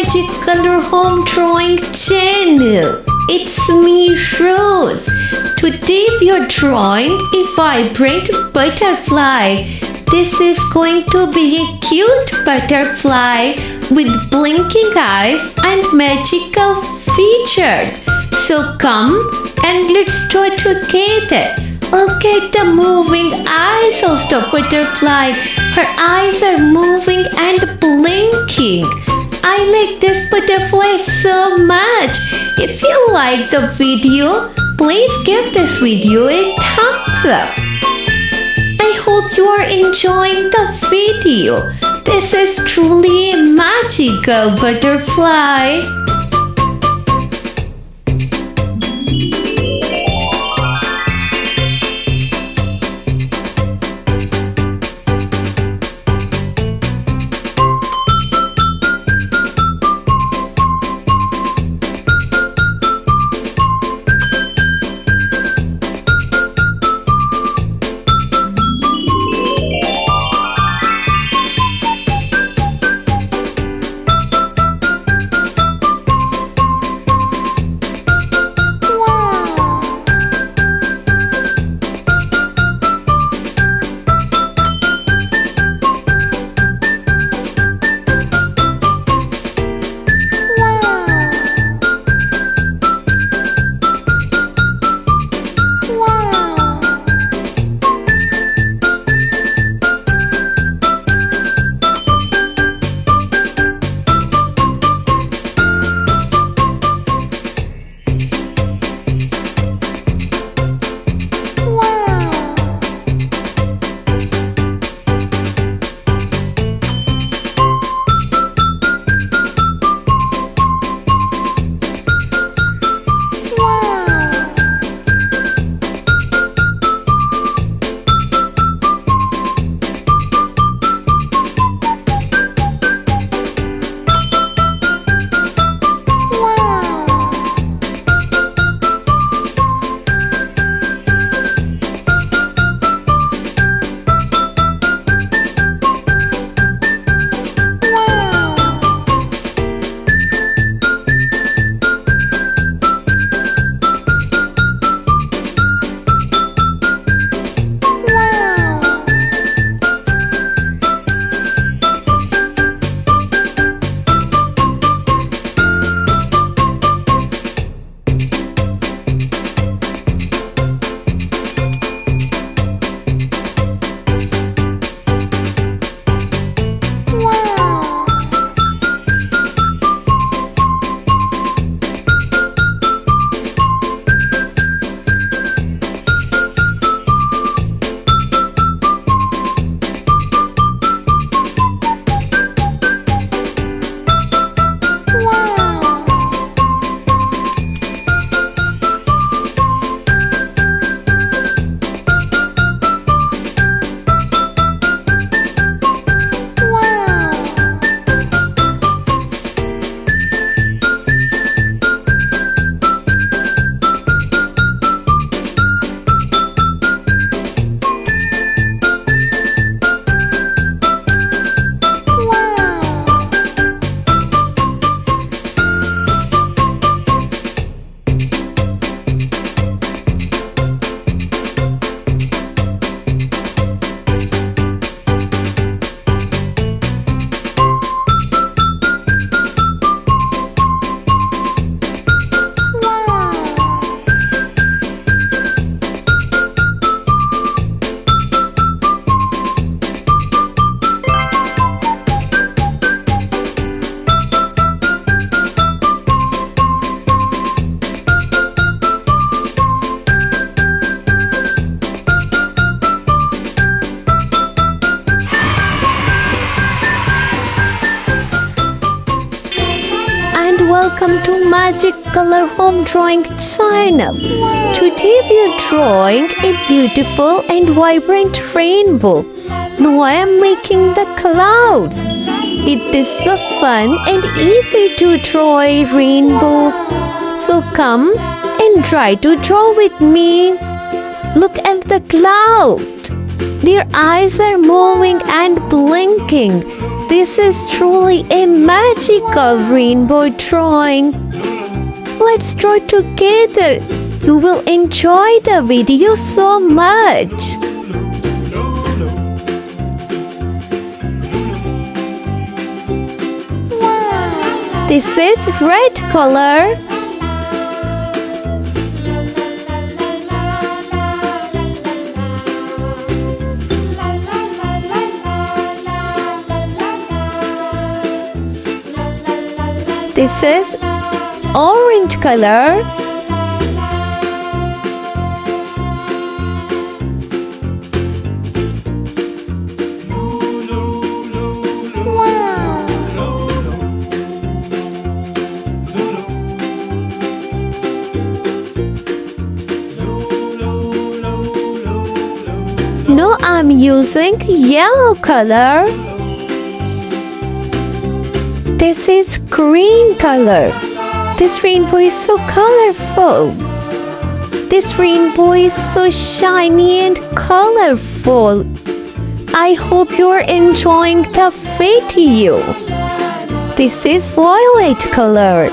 Magic Color Home Drawing channel. It's me, Rose. Today we are drawing a vibrant butterfly. This is going to be a cute butterfly with blinking eyes and magical features. So come and let's draw together. Look at the moving eyes of the butterfly. Her eyes are moving and blinking. I like this butterfly so much. If you like the video, please give this video a thumbs up. I hope you are enjoying the video. This is truly a magical butterfly. Welcome to Magic Color Home Drawing channel. Today we are drawing a beautiful and vibrant rainbow. Now I am making the clouds. It is so fun and easy to draw a rainbow. So come and try to draw with me. Look at the cloud. Their eyes are moving and blinking. This is truly a magical rainbow drawing. Let's draw together. You will enjoy the video so much. This is red color. This is orange color. Now I'm using yellow color. This is green color. This rainbow is so colorful. This rainbow is so shiny and colorful. I hope you're enjoying the video. This is violet color.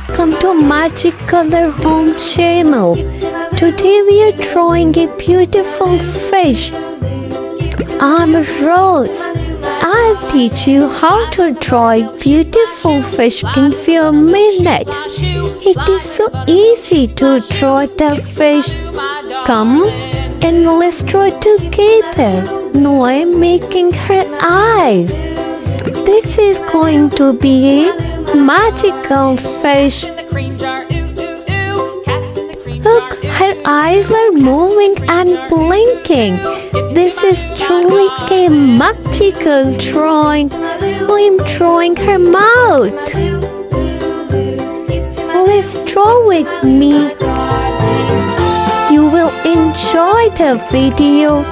Welcome to Magic Color Home channel. Today we are drawing a beautiful fish. I'm Rose. I'll teach you how to draw a beautiful fish in few minutes. It is so easy to draw the fish. Come and let's draw together. Now I'm making her eyes. This is going to be a magical fish. Look, her eyes are moving and blinking. This is truly a magical drawing. I'm drawing her mouth. Let's draw with me. You will enjoy the video.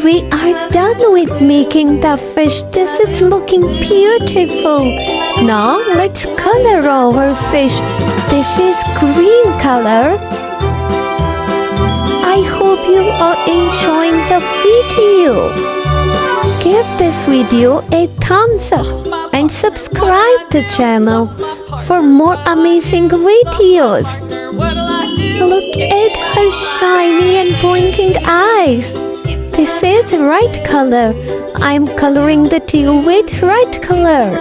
We are done with making the fish. This is looking beautiful. Now let's color our fish. This is green color. I hope you are enjoying the video. Give this video a thumbs up and subscribe the channel for more amazing videos. Look at her shiny and blinking eyes. This is red color. I'm coloring the tail with red color.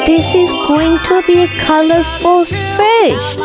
This is going to be a colorful fish.